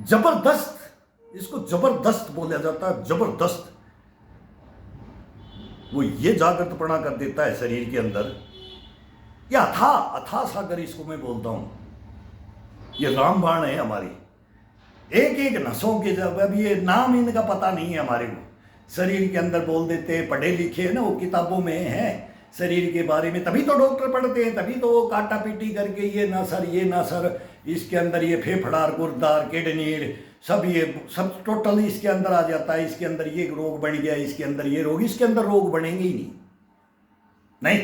जबरदस्त, इसको जबरदस्त बोला जाता है, जबरदस्त। वो ये जागृतपना कर देता है शरीर के अंदर। ये अथाह सागर इसको मैं बोलता हूँ। ये रामबाण है हमारी, एक एक नसों के। जब अब ये नाम इनका पता नहीं है हमारे को, शरीर के अंदर बोल देते हैं, पढ़े लिखे है ना, वो किताबों में है शरीर के बारे में, तभी तो डॉक्टर पढ़ते हैं, तभी तो वो काटा पीटी करके ये ना सर इसके अंदर ये फेफड़ार गुर्दार किडनी सब सब टोटल इसके अंदर आ जाता है। इसके अंदर ये रोग बन गया, इसके अंदर ये रोग, इसके अंदर रोग बनेंगे ही नहीं,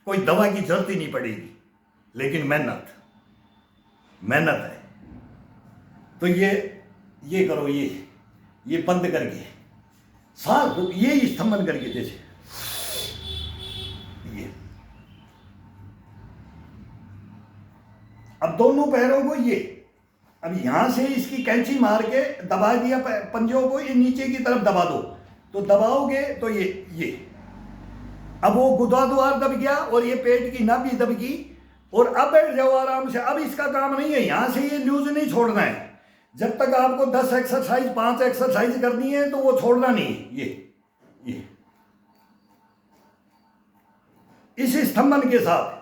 कोई दवा की जरूरत ही नहीं पड़ेगी। लेकिन मेहनत है। तो ये करो, ये बंद करके सांस, ये स्तंभन करके, जैसे ये अब दोनों पैरों को अब यहां से इसकी कैंची मार के दबा दिया पंजों को, ये नीचे की तरफ दबा दो, तो दबाओगे तो ये अब वो गुदा द्वार दब गया और ये पेट की नाभि दब गई। और अब बैठ जाओ आराम से। अब इसका काम नहीं है यहां से ये न्यूज नहीं छोड़ना है। जब तक आपको 10 एक्सरसाइज 5 एक्सरसाइज करनी है तो वो छोड़ना नहीं। ये इस स्तंभन के साथ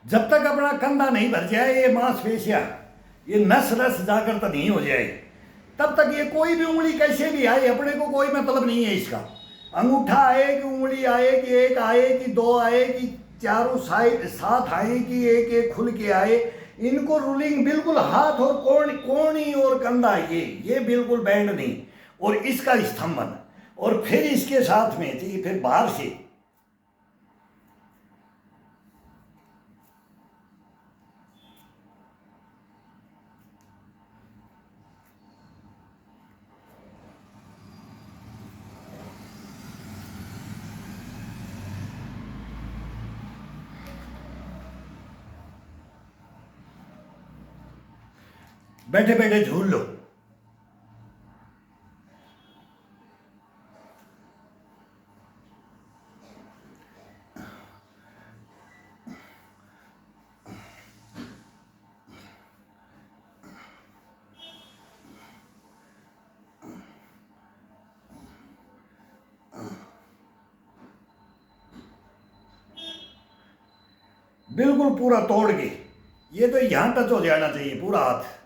जब तक अपना कंधा नहीं भर जाए, ये मांसपेशियां, ये नस रस जागृत नहीं हो जाए, तब तक ये कोई भी उंगली कैसे भी आए, अपने को कोई मतलब नहीं है इसका। अंगूठा आए कि उंगली आए कि एक आए कि दो आए कि चारों साइड साथ आए कि एक एक खुल के आए, इनको रूलिंग बिल्कुल हाथ और कोणी और कंधा, ये बिल्कुल बैंड नहीं। और इसका स्तंभन, और फिर इसके साथ में थी, फिर बाहर से बैठे बैठे झूल लो। बिल्कुल पूरा तोड़ के, ये तो यहां टच हो जाना चाहिए पूरा हाथ।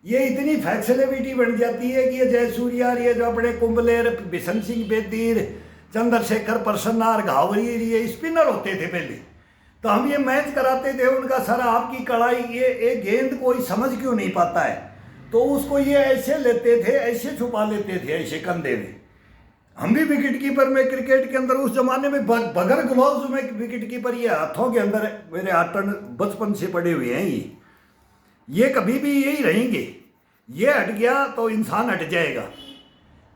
ये इतनी फ्लेक्सिबिलिटी बन जाती है कि ये जयसूर्या, ये जो अपने कुंभलेर, बिशन सिंह बेदीर, चंद्रशेखर प्रसन्नार, घावरी, ये स्पिनर होते थे पहले, तो हम ये मैच कराते थे उनका। सर आपकी कड़ाई, ये गेंद कोई समझ क्यों नहीं पाता है, तो उसको ये ऐसे लेते थे, ऐसे छुपा लेते थे, ऐसे कंधे में। हम भी विकेट कीपर में क्रिकेट के अंदर उस जमाने में बगैर ग्लोव्स में विकेट कीपर, ये हाथों के अंदर मेरे आटन बचपन से पड़े हुए हैं। ये कभी भी यही रहेंगे। ये हट गया तो इंसान हट जाएगा।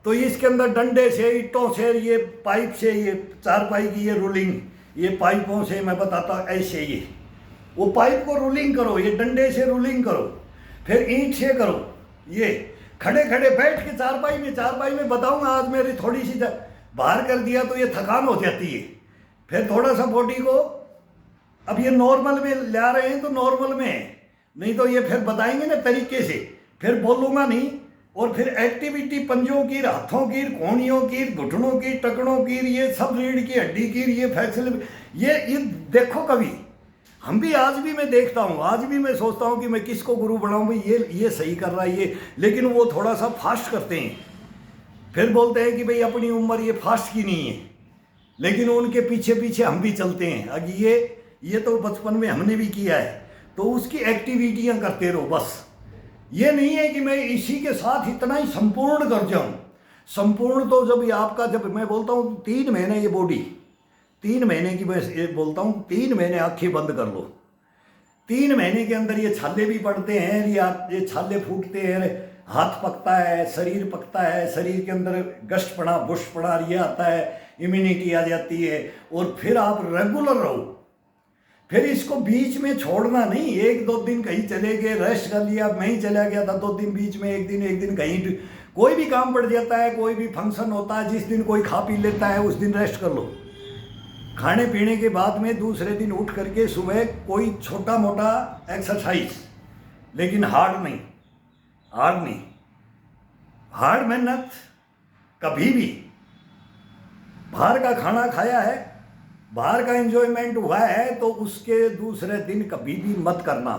तो इसके अंदर डंडे से, ईंटों से, ये पाइप से, ये चारपाई की ये रूलिंग, ये पाइपों से मैं बताता हूँ ऐसे, ये वो पाइप को रूलिंग करो, ये डंडे से रूलिंग करो, फिर ईंट से करो, ये खड़े खड़े बैठ के चारपाई में बताऊंगा आज। मेरी थोड़ी सी बाहर कर दिया तो ये थकान हो जाती है। फिर थोड़ा सा बॉडी को, अब ये नॉर्मल में ला रहे हैं तो नॉर्मल में है, नहीं तो ये फिर बताएंगे ना तरीके से, फिर बोलूँगा नहीं। और फिर एक्टिविटी पंजों की, हाथों की, कोहनियों की, घुटनों की, टकनों की, ये सब रीढ़ की हड्डी की, ये फैसल, ये देखो कभी हम भी, आज भी मैं देखता हूँ, आज भी मैं सोचता हूँ कि मैं किसको गुरु बनाऊँ भाई, ये सही कर रहा है ये, लेकिन वो थोड़ा सा फास्ट करते हैं। फिर बोलते हैं कि भाई अपनी उम्र ये फास्ट की नहीं है, लेकिन उनके पीछे पीछे हम भी चलते हैं। अब ये तो बचपन में हमने भी किया है, तो उसकी एक्टिविटियाँ करते रहो बस। ये नहीं है कि मैं इसी के साथ इतना ही संपूर्ण कर जाऊँ। संपूर्ण तो जब आपका, जब मैं बोलता हूँ 3 महीने, ये बॉडी 3 महीने की मैं ये बोलता हूँ, 3 महीने आंखें बंद कर लो। 3 महीने के अंदर ये छाले भी पड़ते हैं, ये छाले फूटते हैं, हाथ पकता है, शरीर पकता है, शरीर के अंदर गश्तपना बुश्तपना ये आता है, इम्यूनिटी आ जाती है। और फिर आप रेगुलर रहो, फिर इसको बीच में छोड़ना नहीं। 1-2 दिन कहीं चले गए, रेस्ट कर लिया, मैं ही चला गया था 2 दिन बीच में, एक दिन कहीं कोई भी काम पड़ जाता है, कोई भी फंक्शन होता है, जिस दिन कोई खा पी लेता है उस दिन रेस्ट कर लो। खाने पीने के बाद में दूसरे दिन उठ करके सुबह कोई छोटा मोटा एक्सरसाइज, लेकिन हार्ड नहीं, हार्ड मेहनत कभी भी। बाहर का खाना खाया है, बाहर का एंजॉयमेंट हुआ है, तो उसके दूसरे दिन कभी भी मत करना,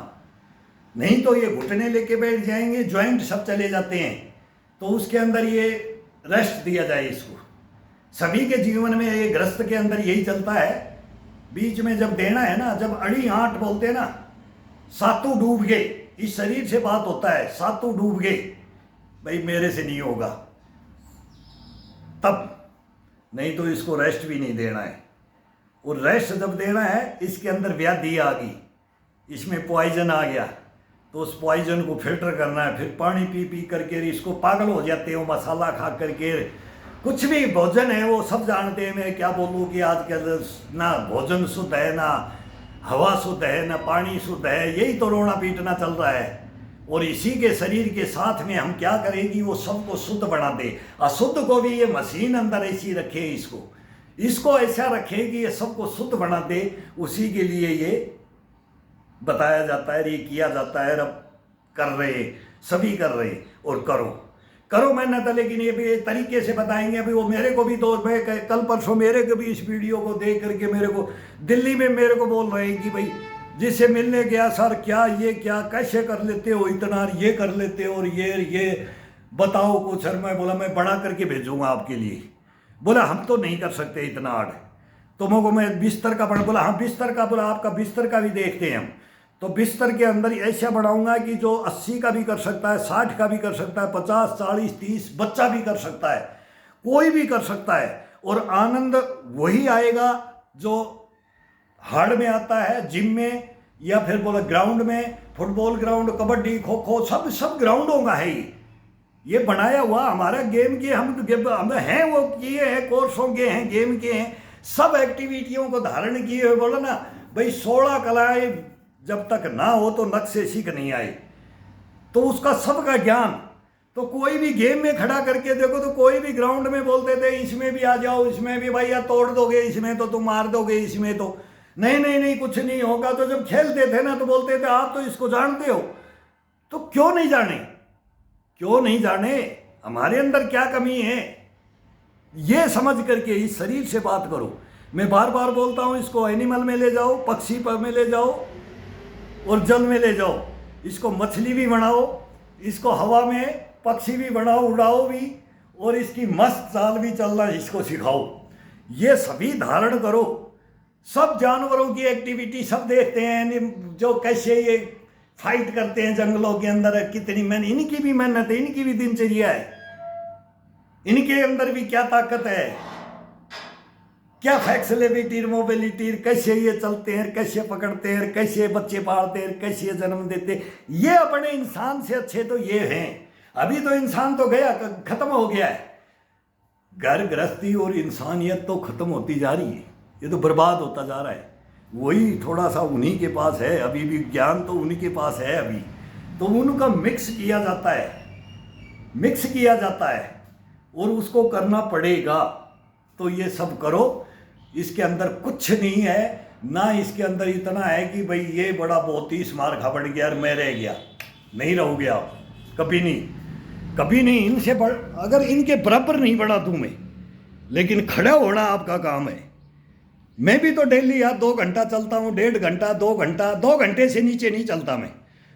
नहीं तो ये घुटने लेके बैठ जाएंगे, जॉइंट सब चले जाते हैं। तो उसके अंदर ये रेस्ट दिया जाए इसको। सभी के जीवन में ये ग्रस्त के अंदर यही चलता है, बीच में जब देना है ना, जब अड़ी आंट बोलते हैं ना, सातों डूब गए, इस शरीर से बात होता है, सातों डूब गए, भाई मेरे से नहीं होगा, तब नहीं तो इसको रेस्ट भी नहीं देना है। और रेस्ट जब देना है, इसके अंदर व्याधि आ गई, इसमें पॉइजन आ गया, तो उस पॉइजन को फिल्टर करना है। फिर पानी पी पी करके इसको पागल हो जाते हो, मसाला खा करके, कुछ भी भोजन है वो सब जानते हैं। मैं क्या बोलूँ कि आजकल ना भोजन शुद्ध है, ना हवा शुद्ध है, ना पानी शुद्ध है, यही तो रोना पीटना चल रहा है। और इसी के शरीर के साथ में हम क्या करेंगी, वो सबको शुद्ध बना दे। अशुद्ध को भी ये मशीन अंदर ऐसी रखे, इसको ऐसा रखे कि ये सबको शुद्ध बना दे। उसी के लिए ये बताया जाता है, ये किया जाता है। अब कर रहे, सभी कर रहे, और करो मेहनत। लेकिन ये भी तरीके से बताएंगे। अभी वो मेरे को भी, तो मैं कल परसों मेरे को भी इस वीडियो को देख करके मेरे को दिल्ली में मेरे को बोल रहे हैं कि भाई जिससे मिलने गया, सर क्या ये क्या कैसे कर लेते हो इतना, ये कर लेते हो, और ये बताओ कुछ। सर मैं बोला मैं बना करके भेजूंगा आपके लिए। बोला हम तो नहीं कर सकते इतना आर्ट, तो मैं बिस्तर का बना। बोला हाँ बिस्तर का, बोला आपका बिस्तर का भी देखते हैं हम। तो बिस्तर के अंदर ऐसा बनाऊंगा कि जो 80 का भी कर सकता है, 60 का भी कर सकता है, 50, 40, 30 बच्चा भी कर सकता है, कोई भी कर सकता है। और आनंद वही आएगा जो हार्ड में आता है, जिम में या फिर बोला ग्राउंड में, फुटबॉल ग्राउंड, कबड्डी, खो खो, सब ग्राउंडों का है ये बनाया हुआ हमारा गेम के। हम हैं वो किए हैं, कोर्सों के हैं, गेम के हैं, सब एक्टिविटियों को धारण किए हुए। बोला ना भाई 16 कलाएं जब तक ना हो तो नक से सीख नहीं आई, तो उसका सबका ज्ञान। तो कोई भी गेम में खड़ा करके देखो, तो कोई भी ग्राउंड में बोलते थे इसमें भी आ जाओ, इसमें भी भैया तोड़ दोगे, इसमें तो तुम मार दोगे, इसमें तो नहीं कुछ नहीं होगा। तो जब खेलते थे ना तो बोलते थे आप तो इसको जानते हो। तो क्यों नहीं जाने, हमारे अंदर क्या कमी है, ये समझ करके इस शरीर से बात करो। मैं बार बार बोलता हूँ, इसको एनिमल में ले जाओ, पक्षी पर में ले जाओ, और जल में ले जाओ। इसको मछली भी बनाओ, इसको हवा में पक्षी भी बनाओ, उड़ाओ भी, और इसकी मस्त चाल भी चलना इसको सिखाओ। ये सभी धारण करो। सब जानवरों की एक्टिविटी सब देखते हैं, जो कैसे ये फाइट करते हैं जंगलों के अंदर, कितनी मेहनत, इनकी भी मेहनत है, इनकी भी दिनचर्या है, इनके अंदर भी क्या ताकत है, क्या फ्लेक्सिबिलिटी, मोबिलिटी, कैसे ये चलते हैं, कैसे पकड़ते हैं, कैसे बच्चे पालते हैं, कैसे जन्म देते हैं। ये अपने इंसान से अच्छे तो ये हैं। अभी तो इंसान तो गया, खत्म हो गया है। घर गृहस्थी और इंसानियत तो खत्म होती जा रही है, ये तो बर्बाद होता जा रहा है। वही थोड़ा सा उन्हीं के पास है, अभी भी ज्ञान तो उन्हीं के पास है अभी, तो उनका मिक्स किया जाता है और उसको करना पड़ेगा। तो ये सब करो, इसके अंदर कुछ नहीं है ना, इसके अंदर इतना है कि भाई ये बड़ा बहुत ही स्मार्ट खबड़ गया और मैं रह गया, नहीं रहोगे आप कभी नहीं। इनसे अगर इनके बराबर नहीं बढ़ा दूँ मैं, लेकिन खड़ा होना आपका काम है। मैं भी तो डेली यार 2 घंटा चलता हूँ, 1.5 घंटा, 2 घंटा, 2 घंटे से नीचे नहीं चलता मैं।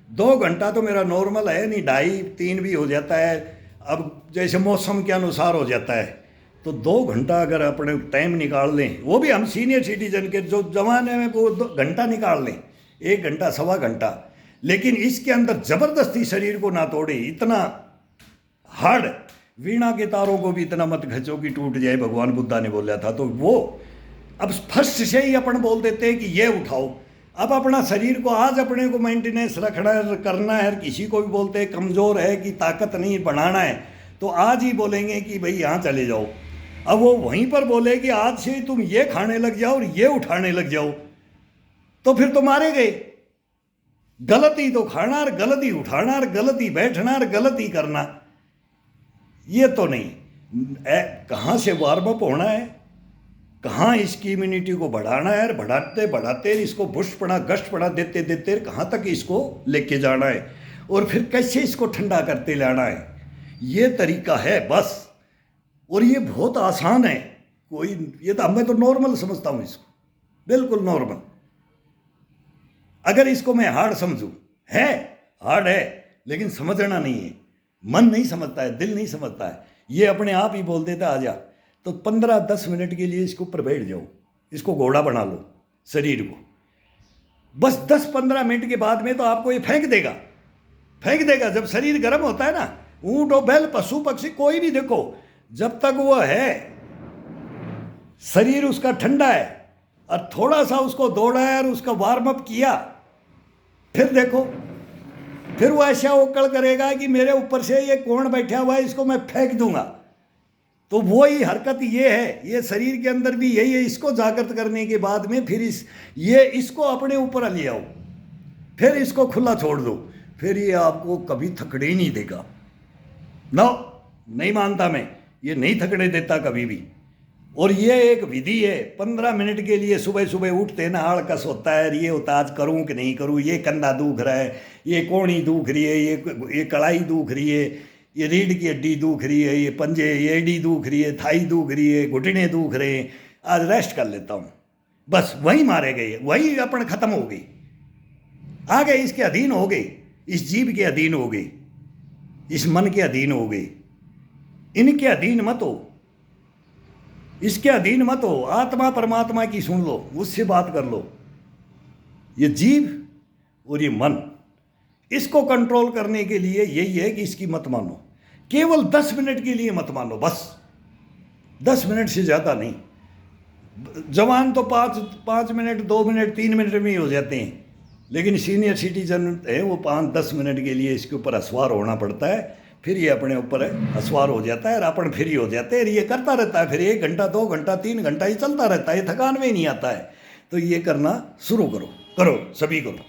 2 घंटा तो मेरा नॉर्मल है, नहीं 2.5-3 भी हो जाता है, अब जैसे मौसम के अनुसार हो जाता है। तो 2 घंटा अगर अपने टाइम निकाल लें, वो भी हम सीनियर सिटीजन के जो जमाने में वो 2 घंटा निकाल लें, 1 घंटा, सवा घंटा, लेकिन इसके अंदर ज़बरदस्ती शरीर को ना तोड़े। इतना हार्ड, वीणा के तारों को भी इतना मत खींचो कि टूट जाए, भगवान बुद्धा ने बोला था। तो वो अब फर्स्ट से ही अपन बोल देते हैं कि ये उठाओ। अब अपना शरीर को आज अपने को मेंटेनेंस रखना है, करना है। किसी को भी बोलते हैं कमज़ोर है कि ताकत नहीं बढ़ाना है, तो आज ही बोलेंगे कि भाई यहाँ चले जाओ। अब वो वहीं पर बोले कि आज से ही तुम ये खाने लग जाओ और ये उठाने लग जाओ, तो फिर तो मारे गए। गलत ही तो खाना और गलत ही उठाना और गलत ही बैठना और गलत ही करना, ये तो नहीं। कहाँ से वार्म अप होना है, कहाँ इसकी इम्यूनिटी को बढ़ाना है, और बढ़ाते बढ़ाते इसको बुष्पड़ा गश्तपड़ा देते देते कहाँ तक इसको लेके जाना है, और फिर कैसे इसको ठंडा करते लाना है, ये तरीका है बस। और ये बहुत आसान है। कोई ये तो मैं तो नॉर्मल समझता हूँ इसको, बिल्कुल नॉर्मल। अगर इसको मैं हार्ड समझूँ, है हार्ड है, लेकिन समझना नहीं है। मन नहीं समझता है, दिल नहीं समझता है। ये अपने आप ही बोल देता आ जा। तो 15-10 मिनट के लिए इसके ऊपर बैठ जाओ, इसको घोड़ा बना लो शरीर को। बस 10-15 मिनट के बाद में तो आपको ये फेंक देगा, फेंक देगा। जब शरीर गर्म होता है ना, ऊंट और बैल, पशु पक्षी, कोई भी देखो, जब तक वो है शरीर उसका ठंडा है और थोड़ा सा उसको दौड़ा है और उसका वार्म अप किया, फिर देखो, फिर वो ऐसा ओकड़ करेगा कि मेरे ऊपर से ये कौन बैठा हुआ है, इसको मैं फेंक दूंगा। तो वो ही हरकत ये है, ये शरीर के अंदर भी यही है। इसको जागृत करने के बाद में फिर इसको अपने ऊपर ले आओ, फिर इसको खुला छोड़ दो, फिर ये आपको कभी थकड़े ही नहीं देगा। नो, नहीं मानता मैं, ये नहीं थकड़े देता कभी भी। और ये एक विधि है। 15 मिनट के लिए सुबह सुबह उठते ना, आड़कस होता है, ये होता आज करूं कि नहीं करूं, ये कंधा दुख रहा है, ये कोहनी दुख रही है, ये कलाई दुख रही है, ये रीढ़ की हड्डी दुख रही है, ये पंजे, ये एडी दुख रही है, थाई दुख रही है, घुटने दुख रहे हैं, आज रेस्ट कर लेता हूँ। बस वहीं मारे गए, वहीं अपन खत्म हो गई, आ गए, इसके अधीन हो गए, इस जीव के अधीन हो गए, इस मन के अधीन हो गए। इनके अधीन मत हो, इसके अधीन मत हो। आत्मा परमात्मा की सुन लो, उससे बात कर लो। ये जीव और ये मन, इसको कंट्रोल करने के लिए यही है कि इसकी मत मानो। केवल 10 मिनट के लिए मत मानो, बस 10 मिनट से ज़्यादा नहीं। जवान तो 5 मिनट, 2 मिनट, 3 मिनट में ही हो जाते हैं, लेकिन सीनियर सिटीजन है वो 5-10 मिनट के लिए इसके ऊपर असवार होना पड़ता है। फिर ये अपने ऊपर असवार हो जाता है और अपन फ्री हो जाते हैं। ये करता रहता है, फिर 1 घंटा, 2 घंटा, 3 घंटा ये चलता रहता है, थकान में नहीं आता है। तो ये करना शुरू करो, करो, सभी करो।